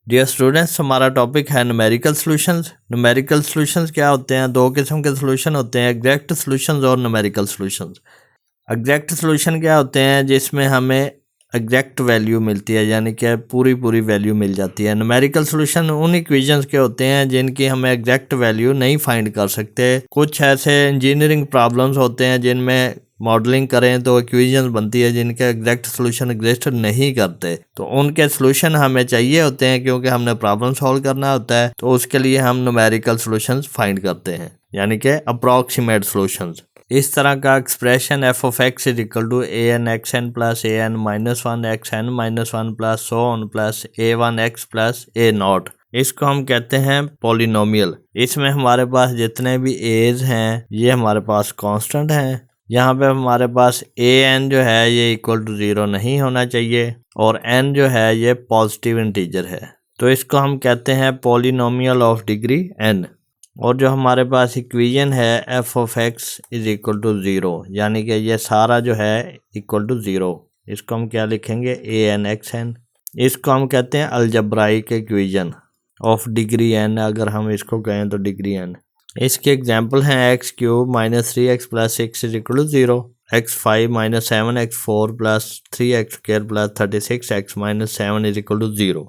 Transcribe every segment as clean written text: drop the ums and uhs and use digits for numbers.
Dear students, हमारा topic है numerical solutions. Numerical solutions क्या होते हैं? दो किस्म के सॉल्यूशन होते हैं, एग्जैक्ट सॉल्यूशंस और न्यूमेरिकल सॉल्यूशंस। एग्जैक्ट सॉल्यूशन क्या होते हैं? जिसमें हमें एग्जैक्ट वैल्यू मिलती है, यानी कि पूरी वैल्यू मिल जाती है। न्यूमेरिकल सॉल्यूशन उन इक्वेशंस के होते हैं जिनकी हमें एग्जैक्ट वैल्यू नहीं फाइंड कर सकते। कुछ ऐसे इंजीनियरिंग प्रॉब्लम्स होते हैं जिनमें मॉडलिंग करें तो इक्वेशंस बनती है जिनके एग्जैक्ट सॉल्यूशन एग्जिस्ट नहीं करते, तो उनके सॉल्यूशन हमें चाहिए होते हैं क्योंकि हमने प्रॉब्लम सॉल्व करना होता है। तो उसके लिए हम न्यूमेरिकल सॉल्यूशंस फाइंड करते हैं, यानी कि अप्रॉक्सीमेट सॉल्यूशंस। इस तरह का expression f of x is equal to a n x n plus a n minus one x n minus one plus so on plus a one x plus a naught, इसको हम कहते हैं polynomial. इसमें हमारे पास जितने भी as हैं ये हमारे पास कांस्टेंट हैं। यहाँ पे हमारे पास ए एन जो है ये इक्वल टू 0 नहीं होना चाहिए और एन जो है ये पॉजिटिव इंटीजर है, तो इसको हम कहते हैं पॉलिनोमियल ऑफ डिग्री एन। और जो हमारे पास इक्वेशन है f of x is equal to 0, यानी कि ये सारा जो है इक्वल टू 0, इसको हम क्या लिखेंगे? A n x n. इसको हम कहते हैं algebraic equation of degree n. अगर हम इसको कहें तो डिग्री एन। इसके एग्जाम्पल हैं x cube minus 3x plus 6 is equal to 0, x5 minus 7x4 plus 3x square plus 36x minus 7 is equal to 0।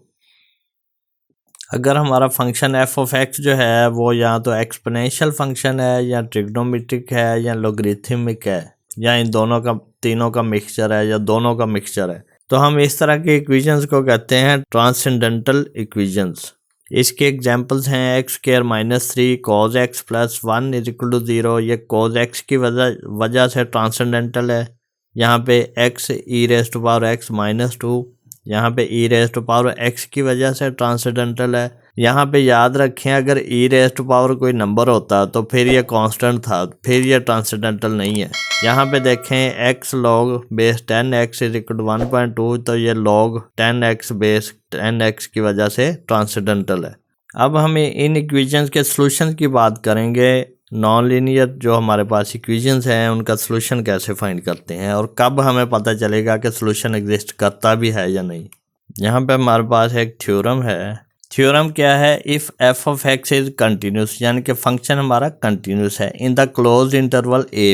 अगर हमारा फंक्शन एफ ऑफ एक्स जो है वो या तो एक्सपोनेंशियल फंक्शन है या ट्रिग्नोमेट्रिक है या लॉगरिथमिक है या इन दोनों का तीनों का मिक्सचर है या दोनों का मिक्सचर है, तो हम इस तरह के इक्वेशंस को कहते हैं ट्रांसेंडेंटल इक्वेशंस। इसके एग्जांपल्स हैं x square minus 3 cos x plus 1 is equal to 0। ये कॉज एक्स की वजह से ट्रांसेंडेंटल है। यहाँ पे x e raise to power x minus 2, यहाँ पे e raise to power x की वजह से ट्रांसेंडेंटल है। यहाँ पे याद रखें अगर ई रेज़ टू पावर कोई नंबर होता तो फिर ये कांस्टेंट था, फिर ये ट्रांसेंडेंटल नहीं है। यहाँ पे देखें x log base 10x is equal to 1.2, तो ये लॉग 10x बेस 10x की वजह से ट्रांसेंडेंटल है। अब हम इन इक्वेशंस के सॉल्यूशन की बात करेंगे। नॉन लीनियर जो हमारे पास इक्वेशंस हैं उनका सॉल्यूशन कैसे फाइंड करते हैं और कब हमें पता चलेगा कि सॉल्यूशन एग्जिस्ट करता भी है या नहीं। यहाँ पे हमारे पास एक थ्योरम है। थ्योरम क्या है? If F of x is continuous, यानी कि फंक्शन हमारा कंटिन्यूस है in the closed interval A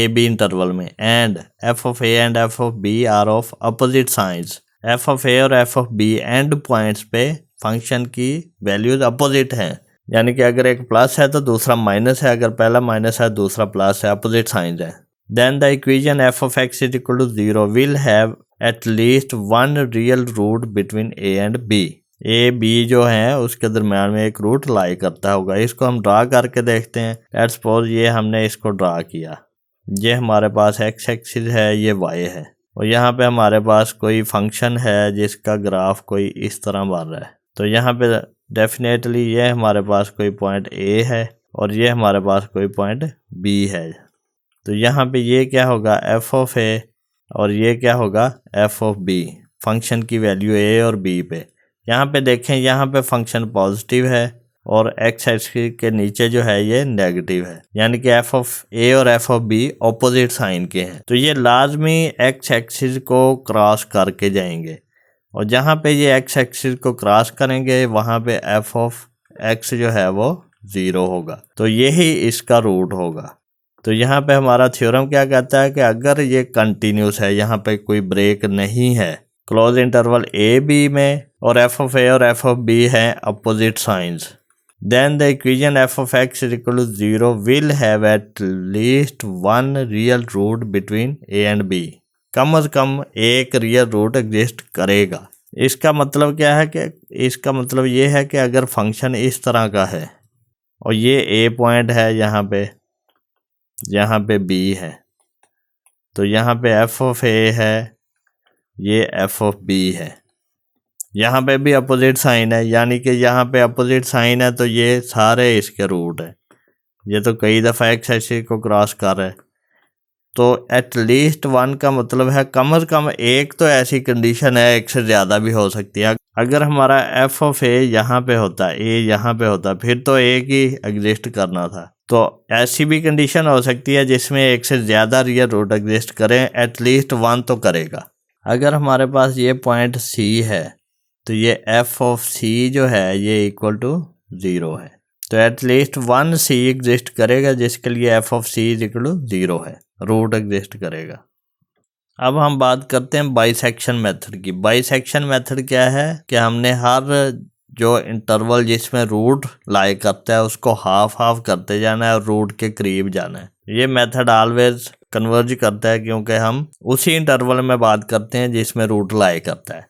B interval में, and F of A and F of B are of opposite signs. F of ए और F of B end points पे function की values opposite हैं, यानी कि अगर एक प्लस है तो दूसरा माइनस है, अगर पहला माइनस है दूसरा प्लस है, अपोजिट साइंस है। Then the equation F of x is equal to 0 will have at least one real root between A and b. A b जो है उसके दरम्यान में एक रूट लाई करता होगा। इसको हम ड्रा करके देखते हैं। लेट्स सपोज ये हमने इसको ड्रा किया, ये हमारे पास एक्स एक्सिस है, ये वाई है, और यहाँ पे हमारे पास कोई फंक्शन है जिसका ग्राफ कोई इस तरह बन रहा है। तो यहाँ पे डेफिनेटली ये हमारे पास कोई पॉइंट ए है और ये हमारे पास कोई पॉइंट बी है। तो यहाँ पे ये क्या होगा? एफ ऑफ ए, और ये क्या होगा? F of b. फंक्शन की वैल्यू ए और बी पे। यहाँ पे देखें, यहाँ पे फंक्शन पॉजिटिव है और एक्स एक्सिस के नीचे जो है ये नेगेटिव है, यानी कि एफ ऑफ ए और F of b opposite sign के हैं। तो ये लाजमी एक्स एक्सिस को क्रॉस करके जाएंगे, और जहाँ पे ये एक्स एक्सिस को क्रॉस करेंगे वहाँ पे एफ ऑफ एक्स जो है वो 0 होगा, तो यही इसका रूट होगा। तो यहाँ पे हमारा थ्योरम क्या कहता है कि अगर ये कंटिन्यूस है, यहाँ पे कोई ब्रेक नहीं है क्लोज इंटरवल ए बी में, और एफ ऑफ ए और एफ ऑफ बी हैं opposite signs, then the equation F of x is equal to 0 will have at least one real root between A and B. कम से कम एक real root exist करेगा। इसका मतलब क्या है कि इसका मतलब ये है कि अगर फंक्शन इस तरह का है और ये ए पॉइंट है, यहाँ पे बी है, तो यहाँ पे एफ ऑफ ए है, ये एफ ऑफ बी है, यहाँ पे भी अपोजिट साइन है, यानी कि यहाँ पे अपोजिट साइन है तो ये सारे इसके रूट है। ये तो कई दफ़ा एक्स एक्सिस को क्रॉस कर रहा है, तो एट लीस्ट वन का मतलब है कम से कम एक तो ऐसी कंडीशन है, एक से ज़्यादा भी हो सकती है। अगर हमारा एफ ऑफ ए यहाँ पे होता, ए यहाँ पे होता, फिर तो एक ही एग्जिस्ट करना था। तो ऐसी भी कंडीशन हो सकती है जिसमें एक से ज़्यादा रियल रूट एग्जिस्ट करें, एट लीस्ट वन तो करेगा। अगर हमारे पास ये पॉइंट सी है तो ये एफ ऑफ सी जो है ये इक्वल टू 0 है। तो एटलीस्ट वन सी एग्जिस्ट करेगा जिसके लिए f of c is equal to 0 है, रूट एग्जिस्ट करेगा। अब हम बात करते हैं बाइसेक्शन मेथड की। बाइसेक्शन मेथड क्या है कि हमने हर जो इंटरवल जिसमें रूट लाई करता है उसको हाफ हाफ करते जाना है और रूट के करीब जाना है। ये मेथड ऑलवेज कन्वर्ज करता है क्योंकि हम उसी इंटरवल में बात करते हैं जिसमें रूट लाई करता है।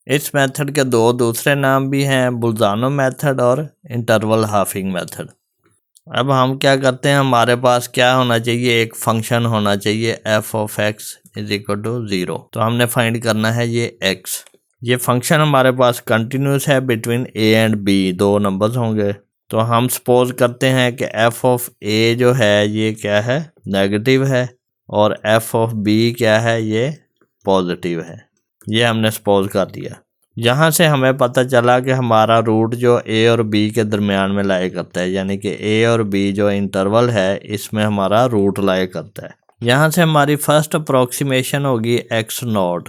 इस मेथड के दो दूसरे नाम भी हैं, बुल्जानो मेथड और इंटरवल हाफिंग मेथड। अब हम क्या करते हैं, हमारे पास क्या होना चाहिए, एक फंक्शन होना चाहिए f of x is equal to 0। तो हमने फाइंड करना है ये एक्स। ये फंक्शन हमारे पास कंटिन्यूस है बिटवीन ए एंड बी, दो नंबर्स होंगे। तो हम सपोज करते हैं कि एफ ऑफ ए जो है ये क्या है, नेगेटिव है, और एफ ऑफ बी क्या है, ये पॉजिटिव है। ये हमने सपोज कर दिया। यहाँ से हमें पता चला कि हमारा रूट जो ए और बी के दरमियान में लाए करता है, यानी कि ए और बी जो इंटरवल है इसमें हमारा रूट लाए करता है। यहाँ से हमारी फर्स्ट अप्रोक्सीमेशन होगी एक्स नॉट।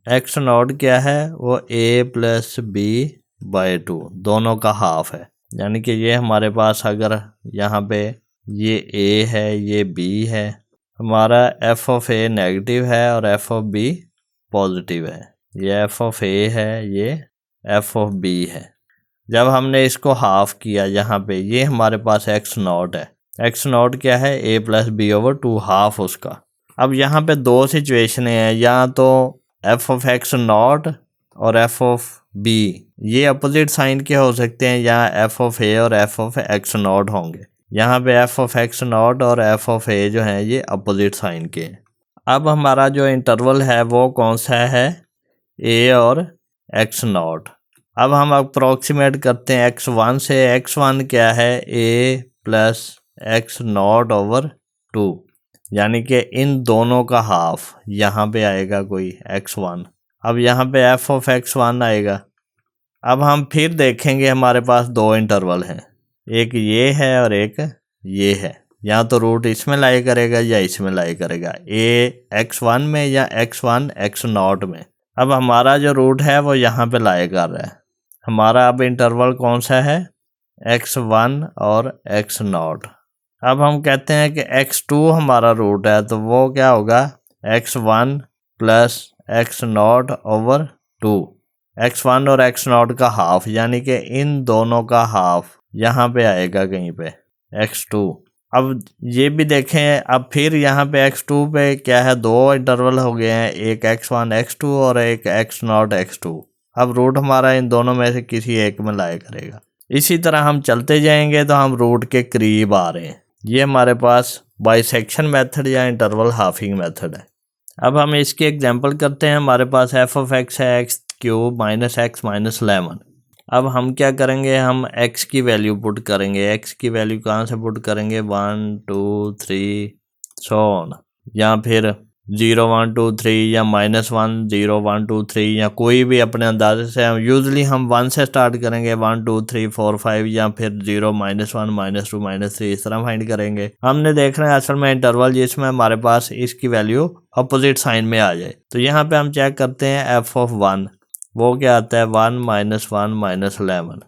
एक्स नॉट क्या है, वो ए प्लस बी बाई 2 दोनों का हाफ है। यानी कि ये हमारे पास अगर यहाँ पे ये ए है ये बी है, हमारा एफ ऑफ ए नेगेटिव है और एफ ऑफ बी पॉजिटिव है। ये एफ ऑफ ए है, ये एफ ऑफ बी है। जब हमने इसको हाफ किया यहाँ पे, ये हमारे पास एक्स नॉट है। एक्स नॉट क्या है, ए प्लस बी ओवर 2 हाफ उसका। अब यहाँ पे दो सिचुएशनें हैं, या तो एफ ऑफ एक्स नॉट और एफ ऑफ बी ये अपोजिट साइन के हो सकते हैं, या एफ ऑफ ए और एफ ऑफ एक्स नॉट होंगे। यहाँ पे एफ ऑफ एक्स नॉट और एफ ऑफ ए जो हैं ये अपोजिट साइन के हैं। अब हमारा जो इंटरवल है वो कौन सा है, ए और एक्स नॉट। अब हम अप्रोक्सीमेट करते हैं x1 से। x1 क्या है, a plus x not over 2, यानी कि इन दोनों का हाफ यहाँ पे आएगा कोई x1। अब यहाँ पे f ऑफ x1 आएगा। अब हम फिर देखेंगे हमारे पास दो इंटरवल हैं, एक ये है और एक ये है। या तो रूट इसमें लाई करेगा या इसमें लाई करेगा, a x1 में या x1 x नॉट में। अब हमारा जो रूट है वो यहाँ पे लाई कर रहा है। हमारा अब इंटरवल कौन सा है, x1 और x नॉट। अब हम कहते हैं कि x2 हमारा रूट है, तो वो क्या होगा, x1 plus x not over 2। x1 और x नॉट का हाफ, यानी कि इन दोनों का हाफ यहाँ पे आएगा कहीं पे, x2। अब ये भी देखें, अब फिर यहाँ पे x2 पे क्या है, दो इंटरवल हो गए हैं, एक x1 x2 और एक x नॉट x2। अब रूट हमारा इन दोनों में से किसी एक में लाया करेगा। इसी तरह हम चलते जाएंगे तो हम रूट के करीब आ रहे हैं। ये हमारे पास बाइसेक्शन मेथड या इंटरवल हाफिंग मेथड है। अब हम इसकी एग्जांपल करते हैं। हमारे पास एफ ऑफ एक्स है x cube minus X minus 11। अब हम क्या करेंगे, हम x की वैल्यू पुट करेंगे। x की वैल्यू कहाँ से पुट करेंगे, 1 2 3 सो ऑन, या फिर 0 1 2 3 या -1 0 1 2 3 या कोई भी अपने अंदाजे से। हम यूजली हम 1 से स्टार्ट करेंगे, 1 2 3 4 5 या फिर 0 -1 -2 -3 इस तरह फाइंड करेंगे। हमने देखना है असल में इंटरवल जिसमें हमारे पास इसकी वैल्यू अपोजिट साइन में आ जाए। तो यहाँ पे हम चेक करते हैं एफ ऑफ 1, वो क्या आता है, 1 -1 -11।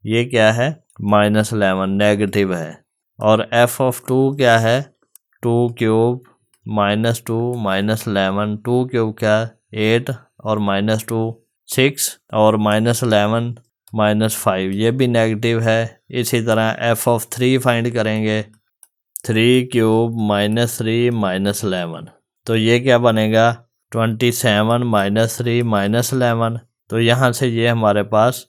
ये क्या है, -11 नेगेटिव है। और एफ ऑफ 2 क्या है, 2 क्यूब -2 -11, 2 क्यूब क्या 8 और -2 6 और -11 -5, ये भी नेगेटिव है। इसी तरह एफ ऑफ 3 फाइंड करेंगे, 3 क्यूब -3 -11, तो ये क्या बनेगा, 27 -3 -11। तो यहाँ से ये हमारे पास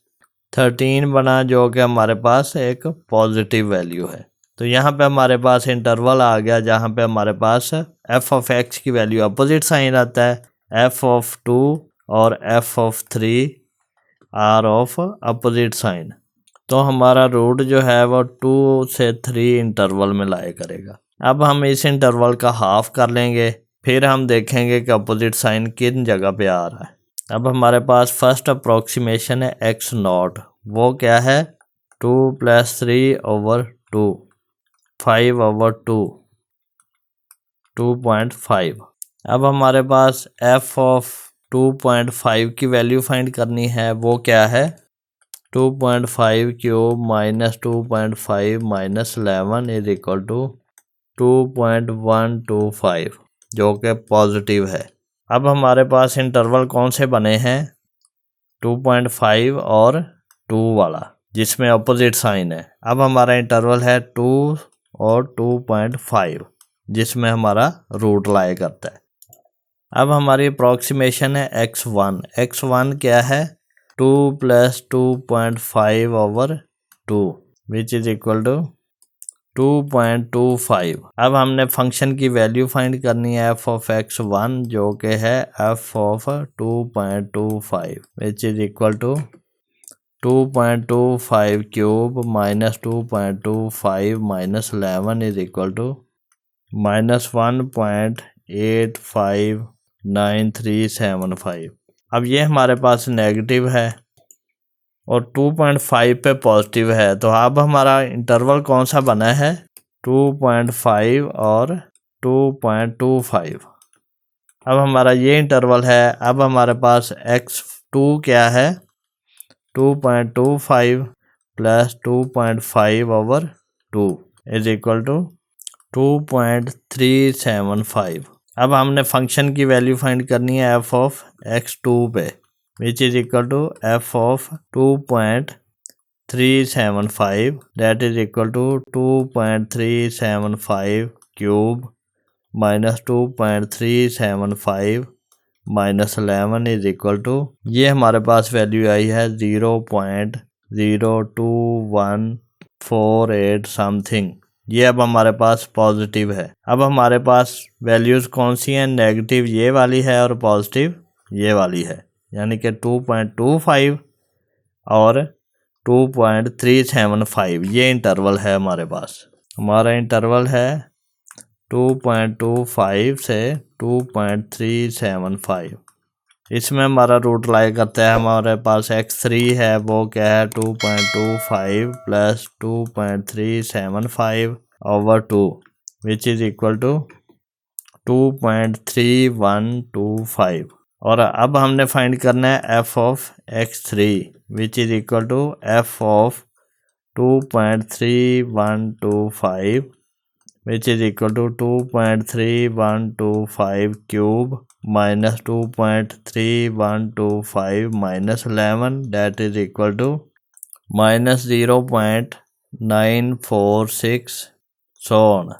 13 बना, जो कि हमारे पास एक पॉजिटिव वैल्यू है। तो यहाँ पे हमारे पास इंटरवल आ गया जहाँ पे हमारे पास एफ ऑफ एक्स की वैल्यू अपोजिट साइन आता है, एफ ऑफ 2 और F of 3 are of opposite sign. तो हमारा रूट जो है वो 2 से 3 इंटरवल में लाया करेगा। अब हम इस इंटरवल का हाफ कर लेंगे, फिर हम देखेंगे कि अपोजिट साइन किन जगह पे आ रहा है। अब हमारे पास फर्स्ट अप्रोक्सीमेशन है एक्स नॉट, वो क्या है, 2 + 3 ओवर 2, 5 ओवर 2, 2.5। अब हमारे पास एफ ऑफ 2.5 की वैल्यू फाइंड करनी है, वो क्या है 2.5 cube minus 2.5 minus 11 is equal to 2.125 जो कि पॉजिटिव है। अब हमारे पास इंटरवल कौन से बने हैं 2.5 और 2 वाला जिसमें अपोजिट साइन है। अब हमारा इंटरवल है 2 और 2.5 जिसमें हमारा रूट लाया करता है। अब हमारी अप्रॉक्सीमेशन है x1। x1 क्या है 2 plus 2.5 over 2 which is equal to 2.25। अब हमने फंक्शन की वैल्यू फाइंड करनी है f ऑफ x1 जो कि है f of 2.25 which is equal to 2.25 cube minus 2.25 minus 11 is equal to minus 1.859375। अब ये हमारे पास नेगेटिव है और 2.5 पे पॉजिटिव है, तो अब हमारा इंटरवल कौन सा बना है 2.5 और 2.25। अब हमारा ये इंटरवल है। अब हमारे पास x2 क्या है 2.25 plus 2.5 over 2 is equal to 2.375। अब हमने फंक्शन की वैल्यू फाइंड करनी है f ऑफ x2 पे which is equal to f of 2.375 that is equal to 2.375 cube minus 2.375 minus 11 is equal to ये हमारे पास वैल्यू आई है 0.02148 समथिंग। ये अब हमारे पास पॉजिटिव है। अब हमारे पास वैल्यूज़ कौन सी हैं नेगेटिव ये वाली है और पॉजिटिव ये वाली है, यानी कि 2.25 और 2.375 ये इंटरवल है हमारे पास। हमारा इंटरवल है 2.25 से 2.375। इसमें हमारा रूट लाई करता है। हमारे पास x3 है वो क्या है 2.25 plus 2.375 over 2 which is equal to 2.3125। और अब हमने फाइंड करना है f of x3 which is equal to f of 2.3125 which is equal to 2.3125 cube minus 2.3125 minus 11 that is equal to minus 0.946 so on.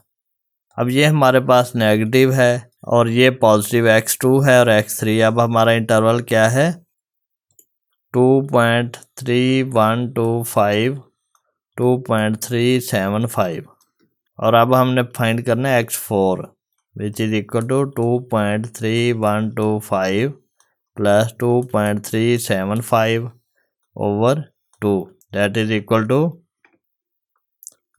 अब ये हमारे पास नेगेटिव है और ये पॉजिटिव x2 है और x3। अब हमारा इंटरवल क्या है 2.3125 2.375 और अब हमने फाइंड करना है x4 which is equal to 2.3125 plus 2.375 over 2 that is equal to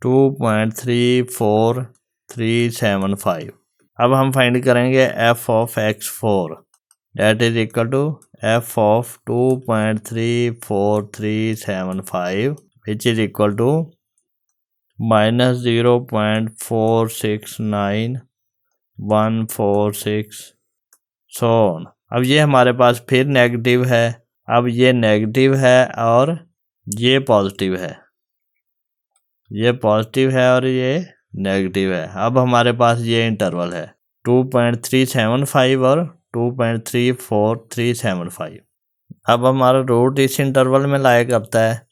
2.34375। अब हम फाइंड करेंगे f of x4 that is equal to f of 2.34375 which is equal to minus 0.469146 so on. अब ये हमारे पास फिर नेगेटिव है। अब ये नेगेटिव है और ये पॉजिटिव है, ये पॉजिटिव है और ये नेगेटिव है। अब हमारे पास ये इंटरवल है 2.375 और 2.34375। अब हमारा रूट इस इंटरवल में लाया करता है।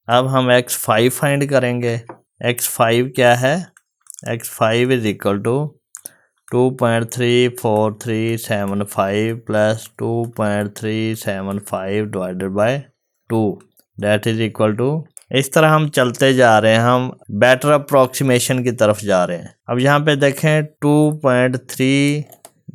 अब हम x5 फाइंड करेंगे। x5 क्या है x5 is equal to 2.34375 plus 2.375 divided by 2 that is equal to. इस तरह हम चलते जा रहे हैं, हम बेटर अप्रॉक्सीमेशन की तरफ जा रहे हैं। अब यहाँ पे देखें 2.3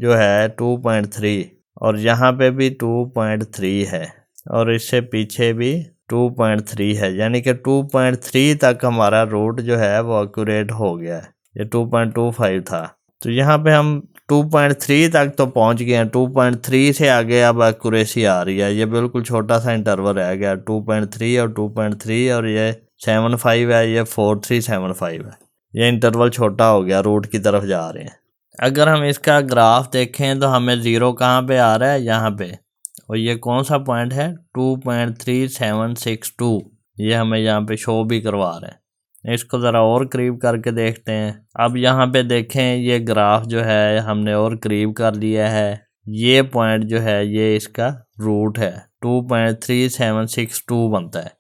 जो है 2.3 और यहाँ पे भी 2.3 है और इससे पीछे भी 2.3 है, यानी कि 2.3 तक हमारा रूट जो है वो एक्यूरेट हो गया है। ये 2.25 था, तो यहाँ पे हम 2.3 तक तो पहुँच गए हैं। 2.3 से आगे अब एक्यूरेसी आ रही है। ये बिल्कुल छोटा सा इंटरवल रह गया 2.3 और 2.3 और ये 75 है, ये 4375 है। ये इंटरवल छोटा हो गया, रूट की तरफ जा रहे हैं। अगर हम इसका ग्राफ देखें तो हमें 0 कहाँ पे आ रहा है, यहाँ पे, और ये कौन सा पॉइंट है 2.3762, ये हमें यहाँ पे शो भी करवा रहे हैं। इसको ज़रा और करीब करके देखते हैं। अब यहाँ पे देखें ये ग्राफ जो है हमने और करीब कर लिया है, ये पॉइंट जो है ये इसका रूट है 2.3762 बनता है।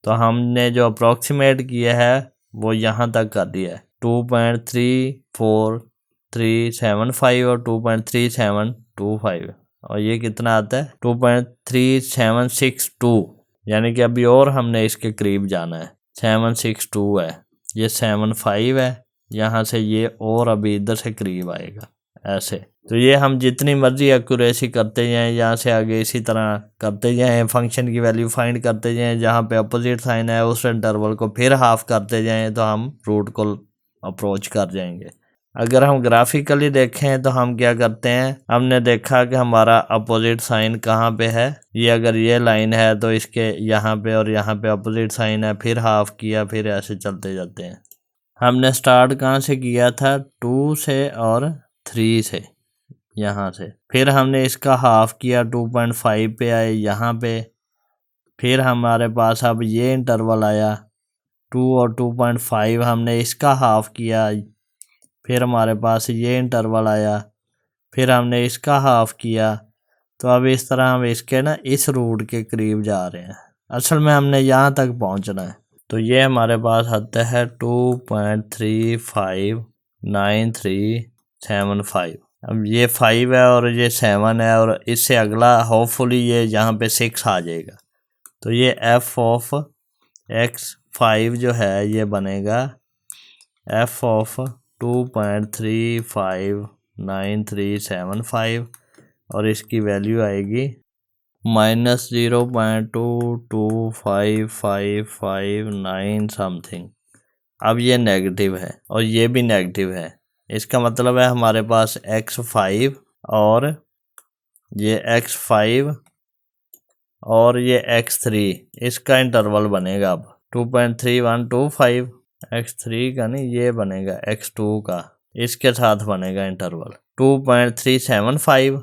तो हमने जो अप्रोक्सीमेट किया है वो यहाँ तक कर दिया है 2.34375 और 2.3725, और ये कितना आता है 2.3762, यानी कि अभी और हमने इसके करीब जाना है। 762 है, ये 75 है, यहाँ से ये और अभी इधर से करीब आएगा ऐसे। तो ये हम जितनी मर्जी एक्यूरेसी करते जाएं, यहाँ से आगे इसी तरह करते जाएं, फंक्शन की वैल्यू फाइंड करते जाएं, जहाँ पे अपोजिट साइन है उस इंटरवल को फिर हाफ करते जाएं, तो हम रूट को अप्रोच कर जाएंगे। अगर हम ग्राफिकली देखें तो हम क्या करते हैं, हमने देखा कि हमारा अपोजिट साइन कहाँ पे है, ये अगर ये लाइन है तो इसके यहाँ पे और यहाँ पे अपोजिट साइन है, फिर हाफ किया, फिर ऐसे चलते जाते हैं। हमने स्टार्ट कहाँ से किया था 2 से और 3 से, यहाँ से, फिर हमने इसका हाफ किया 2.5 पे आए यहाँ पे, फिर हमारे पास अब ये इंटरवल आया 2 और 2.5, हमने इसका हाफ किया, फिर हमारे पास ये इंटरवल आया, फिर हमने इसका हाफ किया। तो अब इस तरह हम इसके ना इस रूट के करीब जा रहे हैं, असल में हमने यहाँ तक पहुँचना है। तो ये हमारे पास आता है 2.359375। अब ये 5 है और ये 7 है, और इससे अगला होपफुली ये यहाँ पे 6 आ जाएगा। तो ये f ऑफ x5 जो है ये बनेगा f ऑफ 2.359375, और इसकी वैल्यू आएगी -0.225559 समथिंग। अब ये नेगेटिव है और ये भी नेगेटिव है, इसका मतलब है हमारे पास x5 और ये x5 और ये x3, इसका इंटरवल बनेगा अब 2.3125, x3 का नहीं, ये बनेगा x2 का, इसके साथ बनेगा इंटरवल 2.375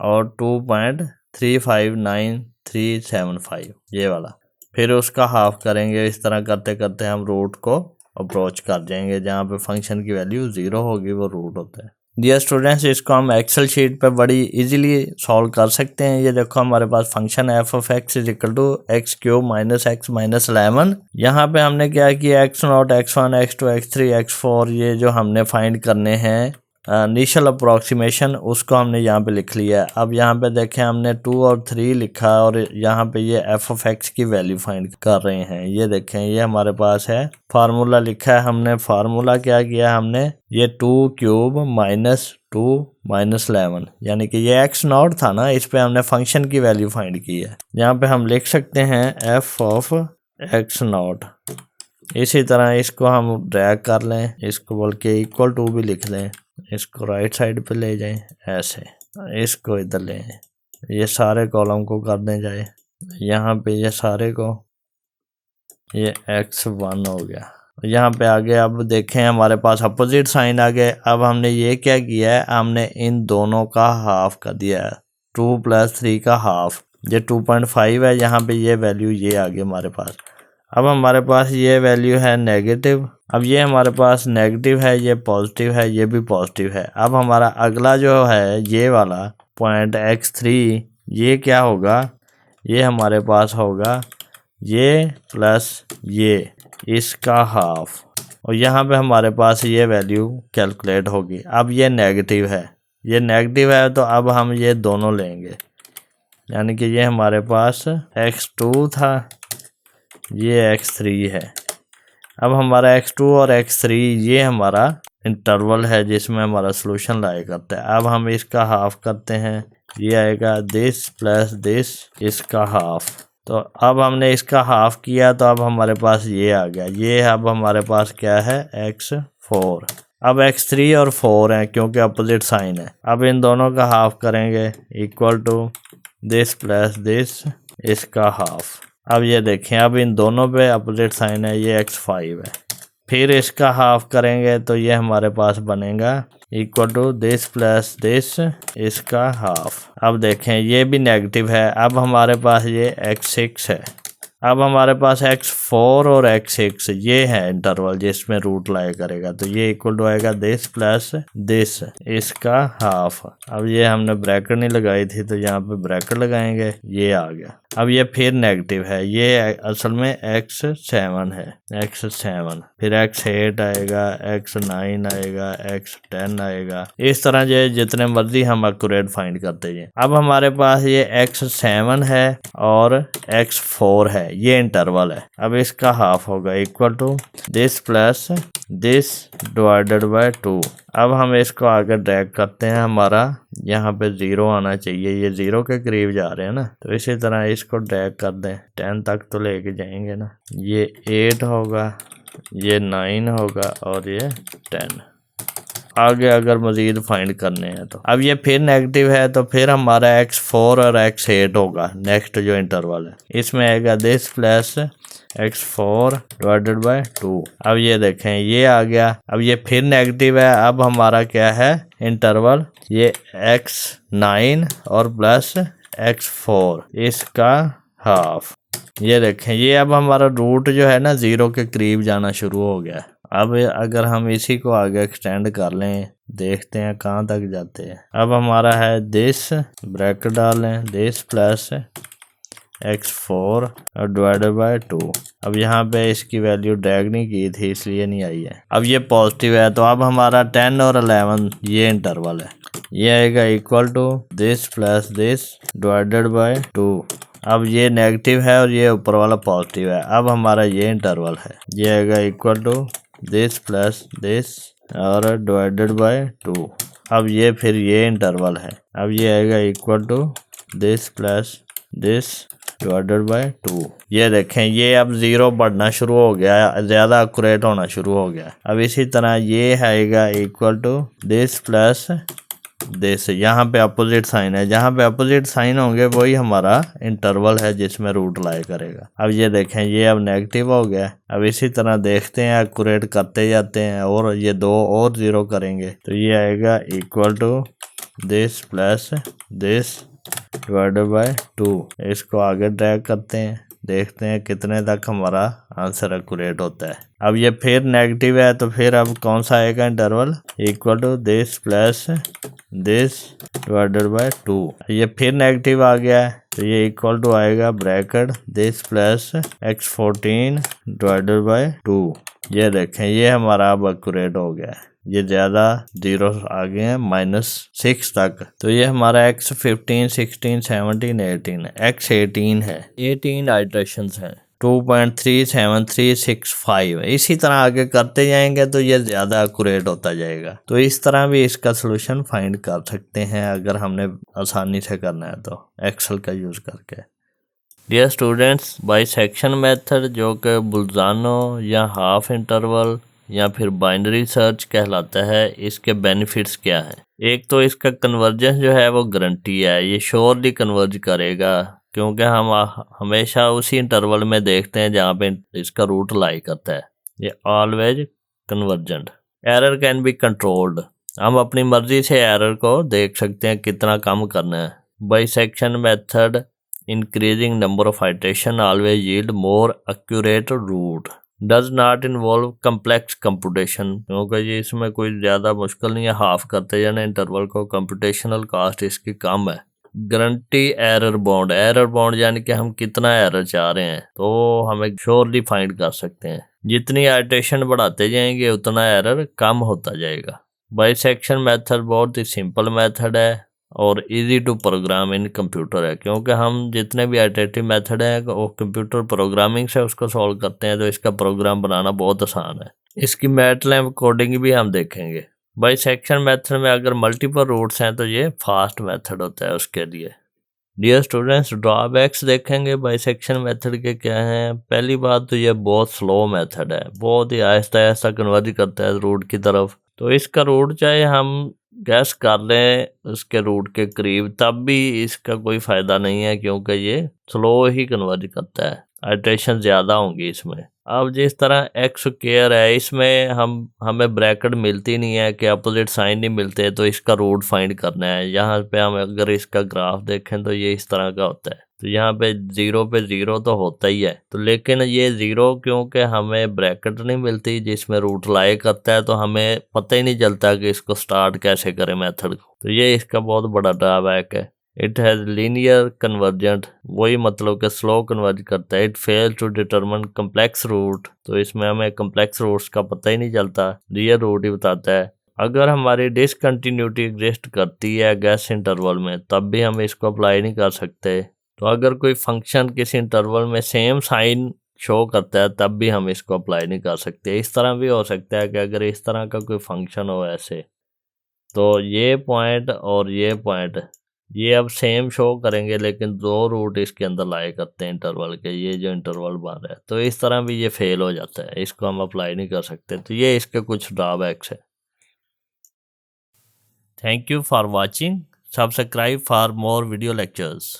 और 2.359375, ये वाला। फिर उसका हाफ करेंगे, इस तरह करते करते हम रूट को अप्रोच कर जाएंगे, जहाँ पे फंक्शन की वैल्यू 0 होगी वो रूट होता है। डियर स्टूडेंट्स, इसको हम एक्सेल शीट पे बड़ी इजीली सॉल्व कर सकते हैं। ये देखो हमारे पास function F of x is equal to X cube minus X minus 11। यहाँ पे हमने क्या किया, X naught, X one, X two, X three, X four, ये जो हमने फाइंड करने हैं इनिशियल अप्रोक्सीमेशन, उसको हमने यहाँ पे लिख लिया है। अब यहाँ पे देखें हमने 2 और 3 लिखा, और यहाँ पे ये एफ ऑफ एक्स की वैल्यू फाइंड कर रहे हैं। ये देखें ये हमारे पास है, फार्मूला लिखा है हमने। फार्मूला क्या किया हमने, ये 2 क्यूब माइनस 2 माइनस 11, यानी कि ये एक्स नॉट था ना, इस पे हमने फंक्शन की वैल्यू फाइंड की है। यहाँ पे हम लिख सकते हैं एफ ऑफ एक्स नॉट। इसी तरह इसको हम ड्रैग कर लें, इसको बोल के इक्वल टू भी लिख लें, इसको राइट साइड पे ले जाएं ऐसे, इसको इधर ले, ये सारे कॉलम को कर दें जाए यहाँ पे, ये सारे को, ये x1 हो गया। यहाँ पे आगे अब देखें हमारे पास अपोजिट साइन आ गए। अब हमने ये क्या किया है, हमने इन दोनों का हाफ कर दिया है, 2 + 3 का हाफ, ये 2.5 है, यहाँ पे ये वैल्यू ये आ गई हमारे पास। अब हमारे पास ये वैल्यू है नेगेटिव, अब ये हमारे पास नेगेटिव है, ये पॉजिटिव है, ये भी पॉजिटिव है। अब हमारा अगला जो है ये वाला पॉइंट x3, ये क्या होगा, ये हमारे पास होगा ये प्लस ये, इसका हाफ, और यहाँ पे हमारे पास ये वैल्यू कैलकुलेट होगी। अब ये नेगेटिव है, ये नेगेटिव है, तो अब हम ये दोनों लेंगे, यानी कि ये हमारे पास x2 था, ये x3 है। अब हमारा x2 और x3 ये हमारा इंटरवल है जिसमें हमारा सोल्यूशन लाया करता है। अब हम इसका हाफ करते हैं, ये आएगा दिस प्लस दिस, इसका हाफ। तो अब हमने इसका हाफ किया, तो अब हमारे पास ये आ गया, ये अब हमारे पास क्या है x4। अब x3 और 4 है क्योंकि अपोजिट साइन है। अब इन दोनों का हाफ करेंगे, equal to this plus this, इसका हाफ। अब ये देखें, अब इन दोनों पे अपोजिट साइन है, ये x5 है। फिर इसका हाफ करेंगे तो ये हमारे पास बनेगा equal to this plus this इसका हाफ। अब देखें ये भी नेगेटिव है। अब हमारे पास ये x6 है। अब हमारे पास x4 और x6 ये है इंटरवल जिसमें रूट लाया करेगा, तो ये इक्वल टू आएगा दिस प्लस दिस इसका हाफ। अब ये हमने ब्रैकेट नहीं लगाई थी तो यहाँ पे ब्रैकेट लगाएंगे, ये आ गया। अब ये फिर नेगेटिव है, ये असल में x7 है, x7 फिर x8 आएगा, x9 आएगा, x10 आएगा। इस तरह जो जितने मर्जी हम एक्यूरेट फाइंड करते हैं। अब हमारे पास ये x7 है और x4 है, ये इंटरवल है। अब इसका हाफ होगा equal to this plus this divided by 2। अब हम इसको आगे ड्रैग करते हैं, हमारा यहाँ पे 0 आना चाहिए, ये 0 के करीब जा रहे हैं ना, तो इसी तरह इसको ड्रैग कर दें, 10 तक तो लेके जाएंगे ना। ये 8 होगा, ये 9 होगा और ये 10। आगे अगर मजीद फाइंड करने हैं तो अब ये फिर नेगेटिव है, तो फिर हमारा x4 और x8 होगा नेक्स्ट जो इंटरवल है, इसमें आएगा this plus x4 divided by 2। अब ये देखें ये आ गया। अब ये फिर नेगेटिव है। अब हमारा क्या है इंटरवल, ये x9 और प्लस x4 इसका हाफ। ये देखें ये अब हमारा रूट जो है ना 0 के करीब जाना शुरू हो गया। अब अगर हम इसी को आगे एक्सटेंड कर लें, देखते हैं कहाँ तक जाते हैं। अब हमारा है दिस, ब्रैकेट डाल लें, दिस प्लस x4 और डिवाइडेड बाय 2। अब यहाँ पे इसकी वैल्यू ड्रैग नहीं की थी इसलिए नहीं आई है। अब ये पॉजिटिव है, तो अब हमारा 10 और 11 ये इंटरवल है, ये आएगा equal to this plus this divided by 2। अब ये नेगेटिव है और ये ऊपर वाला पॉजिटिव है। अब हमारा ये इंटरवल है, ये आएगा equal to this plus this और डिवाइडेड बाय 2। अब ये फिर ये इंटरवल है, अब ये आएगा equal to this plus this divided by 2। ये देखें ये अब 0 बढ़ना शुरू हो गया, ज़्यादा एक्यूरेट होना शुरू हो गया। अब इसी तरह ये आएगा equal to this plus this, यहाँ पे अपोजिट साइन है, जहाँ पे अपोजिट साइन होंगे वही हमारा इंटरवल है जिसमें रूट लाया करेगा। अब ये देखें ये अब नेगेटिव हो गया। अब इसी तरह देखते हैं एक्यूरेट करते जाते हैं और ये 2 और 0 करेंगे, तो ये आएगा equal to this plus this divided by 2। इसको आगे ड्रैग करते हैं, देखते हैं कितने तक हमारा आंसर एक्यूरेट होता है। अब ये फिर नेगेटिव है, तो फिर अब कौन सा आएगा interval, equal to this plus this divided by 2। ये फिर नेगेटिव आ गया है, तो ये इक्वल टू आएगा bracket this plus x14 divided by 2। ये देखें ये हमारा अब एक्यूरेट हो गया है, ये ज़्यादा 0 आ गए हैं -6 तक। तो ये हमारा x15 16 17 18 x18 है, 18 आइटरेशंस हैं, 2.37365। इसी तरह आगे करते जाएंगे तो ये ज़्यादा एक्यूरेट होता जाएगा। तो इस तरह भी इसका सलूशन फाइंड कर सकते हैं अगर हमने आसानी से करना है तो एक्सेल का यूज़ करके। डियर स्टूडेंट्स, बाइसेक्शन मेथड जो कि बुल्जानो या हाफ इंटरवल या फिर बाइनरी सर्च कहलाता है, इसके बेनिफिट्स क्या है। एक तो इसका कन्वर्जेंस जो है वो गारंटी है, ये श्योरली कन्वर्ज करेगा क्योंकि हम हमेशा उसी इंटरवल में देखते हैं जहाँ पे इसका रूट लाई करता है। ये always convergent. Error can be controlled, हम अपनी मर्जी से एरर को देख सकते हैं कितना कम करना है। Bisection method increasing number of iteration always yield more accurate root. Does not involve complex computation, क्योंकि ये इसमें कोई ज़्यादा मुश्किल नहीं है, हाफ करते जाना इंटरवल को, कंप्यूटेशनल कास्ट इसकी कम है। Guarantee error bound, error bound यानी कि हम कितना एरर चाह रहे हैं तो हमें श्योरली फाइंड कर सकते हैं। जितनी आइटरेशन बढ़ाते जाएंगे उतना एरर कम होता जाएगा। बाइसेक्शन मेथड बहुत ही सिंपल मेथड है और easy to program in computer है, क्योंकि हम जितने भी आइटरेटिव मेथड है वो कंप्यूटर प्रोग्रामिंग से उसको सॉल्व करते हैं, तो इसका प्रोग्राम बनाना बहुत आसान है। इसकी मैटलैब कोडिंग भी हम देखेंगे। बाइसेक्शन मेथड में अगर मल्टीपल रूट्स हैं तो ये फास्ट मेथड होता है उसके लिए। डियर स्टूडेंट्स, ड्रॉबैक्स देखेंगे बाइसेक्शन मेथड के क्या हैं। पहली बात तो ये बहुत स्लो मेथड है, बहुत ही आहिस्ता आहिस्ता कन्वर्ज करता है रूट की तरफ। तो इसका रूट चाहे हम गैस कर लें उसके रूट के करीब, तब भी इसका कोई फ़ायदा नहीं है, क्योंकि ये स्लो ही कन्वर्ज करता है, आइट्रेशन ज़्यादा होंगी इसमें। अब जिस तरह एक्स स्क्वायर है, इसमें हमें ब्रैकेट मिलती नहीं है कि अपोजिट साइन नहीं मिलते, तो इसका रूट फाइंड करना है। यहाँ पे हम अगर इसका ग्राफ देखें तो ये इस तरह का होता है, तो यहाँ पे 0 तो होता ही है, तो लेकिन ये 0 क्योंकि हमें ब्रैकेट नहीं मिलती जिसमें रूट लाई करता है, तो हमें पता ही नहीं चलता कि इसको स्टार्ट कैसे करें मेथड को। तो ये इसका बहुत बड़ा ड्रॉबैक है। इट हैज़ लीनियर कन्वर्जेंट, वही मतलब कि स्लो कन्वर्ज करता है। It fail to determine complex root, तो इसमें हमें कम्प्लेक्स रूट्स का पता ही नहीं चलता, रियल रूट ही बताता है। अगर हमारी डिसकंटिन्यूटी एग्जिस्ट करती है गैस इंटरवल में, तब भी हम इसको अप्लाई नहीं कर सकते। तो अगर कोई फंक्शन किसी इंटरवल में सेम साइन शो करता है, तब भी हम इसको अप्लाई नहीं कर सकते। इस तरह भी हो सकता है कि अगर इस तरह का कोई फंक्शन हो ऐसे, तो ये पॉइंट और ये पॉइंट ये अब सेम शो करेंगे, लेकिन दो रूट इसके अंदर लाए करते हैं इंटरवल के, ये जो इंटरवल बन रहा है, तो इस तरह भी ये फेल हो जाता है, इसको हम अप्लाई नहीं कर सकते। तो ये इसके कुछ ड्रॉबैक्स है। Thank you for watching, subscribe for more video lectures.